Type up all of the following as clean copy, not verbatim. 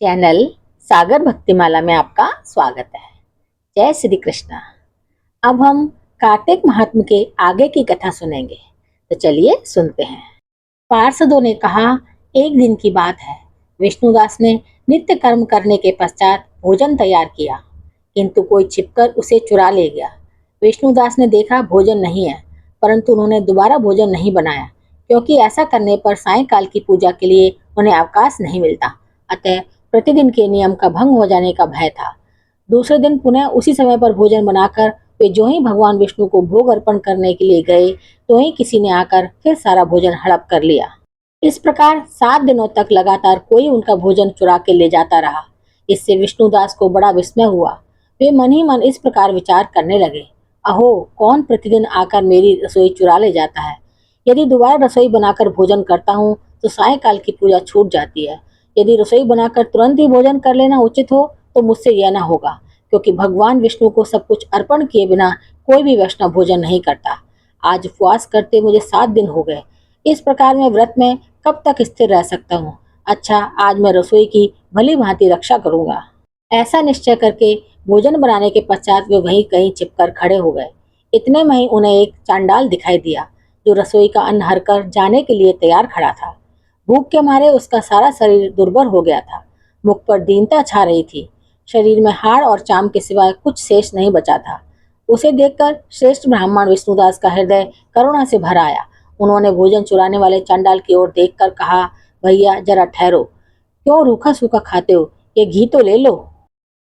Channel सागर भक्तिमाला में आपका स्वागत है। जय श्री कृष्णा। अब हम कार्तिक महात्म्य के आगे की कथा सुनेंगे, तो चलिए सुनते हैं। पार्षदों ने कहा, एक दिन की बात है, विष्णुदास ने नित्य कर्म करने के पश्चात भोजन तैयार किया, किंतु कोई छिपकर उसे चुरा ले गया। विष्णुदास ने देखा भोजन नहीं है, परंतु उन्होंने दोबारा भोजन नहीं बनाया, क्योंकि ऐसा करने पर सायंकाल की पूजा के लिए उन्हें अवकाश नहीं मिलता। अतः प्रतिदिन के नियम का भंग हो जाने का भय था। दूसरे दिन पुनः उसी समय पर भोजन बनाकर वे जो ही भगवान विष्णु को भोग अर्पण करने के लिए गए, तो ही किसी ने आकर फिर सारा भोजन हड़प कर लिया। इस प्रकार 7 दिनों तक लगातार कोई उनका भोजन चुरा के ले जाता रहा। इससे विष्णुदास को बड़ा विस्मय हुआ। वे मन ही मन इस प्रकार विचार करने लगे, अहो, कौन प्रतिदिन आकर मेरी रसोई चुरा ले जाता है। यदि दोबारा रसोई बनाकर भोजन करता हूँ तो सायंकाल की पूजा छूट जाती है। यदि रसोई बनाकर तुरंत ही भोजन कर लेना उचित हो तो मुझसे यह न होगा, क्योंकि भगवान विष्णु को सब कुछ अर्पण किए बिना कोई भी वैष्णव भोजन नहीं करता। आज उपवास करते मुझे 7 दिन हो गए। इस प्रकार मैं व्रत में कब तक स्थिर रह सकता हूँ। अच्छा, आज मैं रसोई की भली भांति रक्षा करूंगा। ऐसा निश्चय करके भोजन बनाने के पश्चात वे वहीं कहीं छिपकर खड़े हो गए। इतने में ही उन्हें एक चांडाल दिखाई दिया, जो रसोई का अन्न हरकर जाने के लिए तैयार खड़ा था। भूख के मारे उसका सारा शरीर दुर्बल हो गया था। मुख पर दीनता छा रही थी। शरीर में हाड़ और चाम के सिवाय कुछ शेष नहीं बचा था। उसे देखकर श्रेष्ठ ब्राह्मण विष्णुदास का हृदय करुणा से भर आया। उन्होंने भोजन चुराने वाले चांडाल की ओर देखकर कहा, भैया जरा ठहरो, क्यों रूखा सूखा खाते हो, ये घी तो ले लो।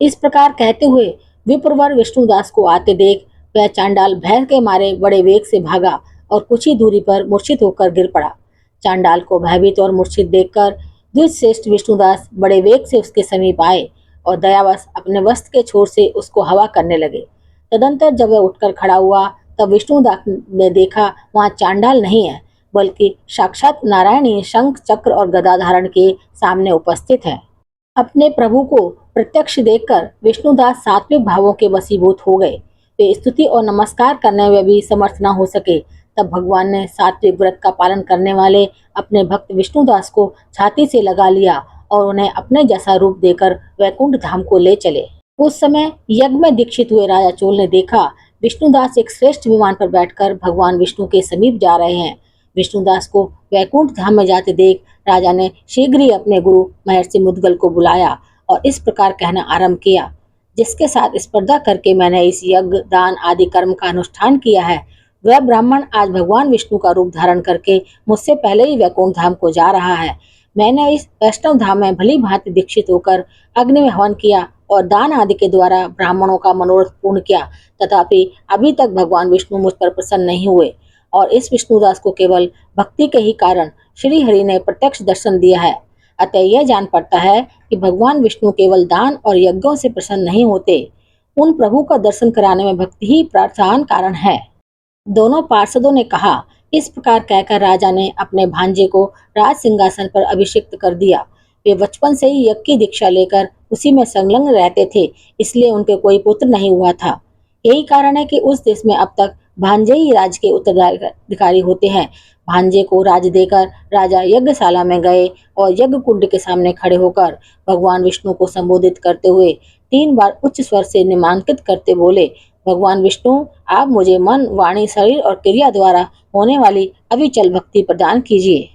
इस प्रकार कहते हुए विप्रवर विष्णुदास को आते देख वह चांडाल भय के मारे बड़े वेग से भागा और कुछ ही दूरी पर मूर्छित होकर गिर पड़ा। चांडाल को भयभीत और मूर्छित देखकर द्विजश्रेष्ठ विष्णुदास बड़े वेग से उसके समीप आए और दयावश अपने वस्त्र के छोर से उसको हवा करने लगे। तदंतर जब वह उठकर खड़ा हुआ तब विष्णुदास ने देखा वहां चांडाल नहीं है, बल्कि साक्षात नारायण ही शंख चक्र और गदा धारण के सामने उपस्थित है। अपने प्रभु को प्रत्यक्ष देखकर विष्णुदास सात्विक भावों के वशीभूत हो गए। वे स्तुति और नमस्कार करने में भी समर्थ न हो सके। तब भगवान ने सात्विक व्रत का पालन करने वाले अपने भक्त विष्णुदास को छाती से लगा लिया और उन्हें अपने जैसा रूप देकर वैकुंठ धाम को ले चले। उस समय यज्ञ में दीक्षित हुए राजा चोल ने देखा विष्णुदास एक श्रेष्ठ विमान पर बैठकर भगवान विष्णु के समीप जा रहे हैं। विष्णुदास को वैकुंठ धाम में जाते देख राजा ने शीघ्र ही अपने गुरु महर्षि मुद्गल को बुलाया और इस प्रकार कहना आरंभ किया, जिसके साथ स्पर्धा करके मैंने इस यज्ञ दान आदि कर्म का अनुष्ठान किया है, वह ब्राह्मण आज भगवान विष्णु का रूप धारण करके मुझसे पहले ही वैकुंठ धाम को जा रहा है। मैंने इस वैष्णव धाम में भली भांति दीक्षित होकर अग्नि में हवन किया और दान आदि के द्वारा ब्राह्मणों का मनोरथ पूर्ण किया, तथापि अभी तक भगवान विष्णु मुझ पर प्रसन्न नहीं हुए और इस विष्णुदास को केवल भक्ति के ही कारण श्री हरि ने प्रत्यक्ष दर्शन दिया है। अतः यह जान पड़ता है कि भगवान विष्णु केवल दान और यज्ञों से प्रसन्न नहीं होते, उन प्रभु का दर्शन कराने में भक्ति ही प्रधान कारण है। दोनों पार्षदों ने कहा। इस प्रकार कहकर राजा ने अपने भांजे को राज सिंहासन पर अभिषिक्त कर दिया। वे बचपन से ही यज्ञ की दीक्षा लेकर उसी में संलग्न रहते थे, इसलिए उनके कोई पुत्र नहीं हुआ था। यही कारण है कि उस देश में अब तक भांजे ही राज के उत्तराधिकारी होते हैं। भांजे को राज देकर राजा यज्ञशाला में गए और यज्ञ कुंड के सामने खड़े होकर भगवान विष्णु को संबोधित करते हुए 3 बार उच्च स्वर से निमांकित करते बोले, भगवान विष्णु, आप मुझे मन, वाणी, शरीर और क्रिया द्वारा होने वाली अविचल भक्ति प्रदान कीजिए।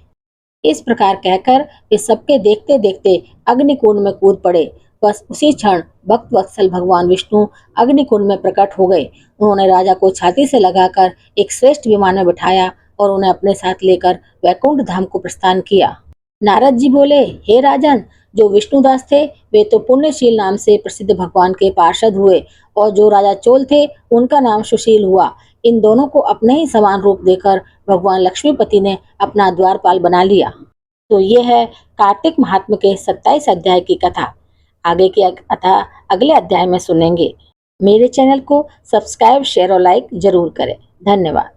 इस प्रकार कहकर वे सबके देखते देखते अग्निकुंड में कूद पड़े। बस उसी क्षण भक्त वत्सल भगवान विष्णु अग्निकुंड में प्रकट हो गए। उन्होंने राजा को छाती से लगाकर एक श्रेष्ठ विमान में बिठाया और उन्हें अपने साथ लेकर वैकुंठ धाम को प्रस्थान किया। नारद जी बोले, हे राजन, जो विष्णुदास थे वे तो पुण्यशील नाम से प्रसिद्ध भगवान के पार्षद हुए और जो राजा चोल थे उनका नाम सुशील हुआ। इन दोनों को अपने ही समान रूप देकर भगवान लक्ष्मीपति ने अपना द्वारपाल बना लिया। तो ये है कार्तिक महात्म्य के 27 अध्याय की कथा। आगे की कथा अगले अध्याय में सुनेंगे। मेरे चैनल को सब्सक्राइब, शेयर और लाइक जरूर करें। धन्यवाद।